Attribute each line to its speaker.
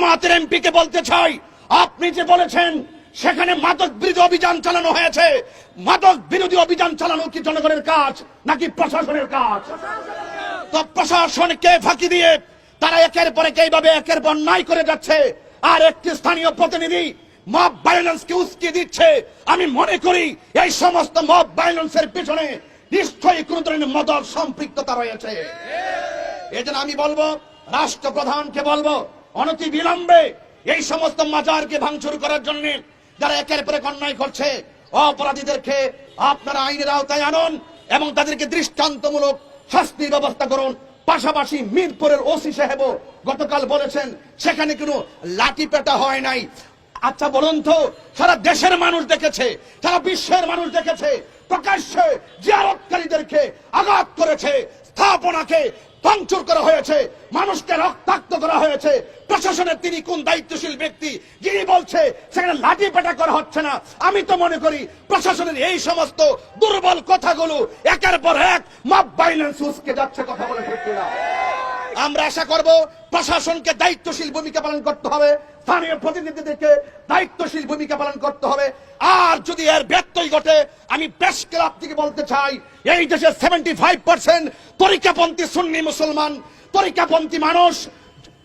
Speaker 1: জামাতের এমপি কে বলতে চাই, আপনি যে বলেছেন সেখানে মাদক বিরোধী অভিযান চালানো হয়েছে, মাদক বিরোধী অভিযান চালানো কি জনগণের কাজ নাকি প্রশাসনের কাজ? তো প্রশাসনকে ফাঁকি দিয়ে তারা একের পর এক এইভাবে একের পর অন্যায় করে যাচ্ছে, আর একটি স্থানীয় প্রতিনিধি মব ভায়োলেন্স কে উস্কে দিচ্ছে। আমি মনে করি এই সমস্ত মব ভায়োলেন্সের পিছনে নিশ্চয়ই কোন ধরনের মদত সম্পৃক্ততা রয়েছে। এজন্য আমি বলবো, রাষ্ট্রপ্রধানকে বলবো, অনতি বিলম্বে এই সমস্ত মাজারকে ভাঙচুর করার জন্য যারা একের পর এক অন্যায় করছে, অপরাধীদেরকে আপনারা আইনের আওতায় আনুন এবং তাদেরকে দৃষ্টান্তমূলক শাস্তির ব্যবস্থা করুন। পাশাপাশি মিরপুরের ওসি সাহেব গতকাল বলেছেন সেখানে কোনো লাঠি পেটা হয় নাই। আচ্ছা বলুন তো, সারা দেশের মানুষ দেখেছে, সারা বিশ্বের মানুষ দেখেছে, প্রকাশ্যে জিয়ারতকারীদেরকে আঘাত করেছে, স্থাপনাকে ভাঙচুর করা হয়েছে, মানুষকে রক্তাক্ত করা হয়েছে। প্রশাসনের তিনি কোন দায়িত্বশীল ব্যক্তি যিনি বলছে সেখানে লাঠি পেটা করা হচ্ছে না? আমি তো মনে করি প্রশাসনের এই সমস্ত দুর্বল কথাগুলো একের পর এক মব ভায়োলেন্স উস্কে যাচ্ছে। কথা বলে ঠিক না? আমরা আশা করব প্রশাসনকে দায়িত্বশীল ভূমিকা পালন করতে হবে, স্থানীয় প্রতিনিধিদেরকে দায়িত্বশীল ভূমিকা পালন করতে হবে। আর যদি এর ব্যত্যয় ঘটে, আমি প্রেস ক্লাব থেকে বলতে চাই, এই দেশে 75% তরিকাপন্থী সুন্নি মুসলমান, তরিকাপন্থী মানুষ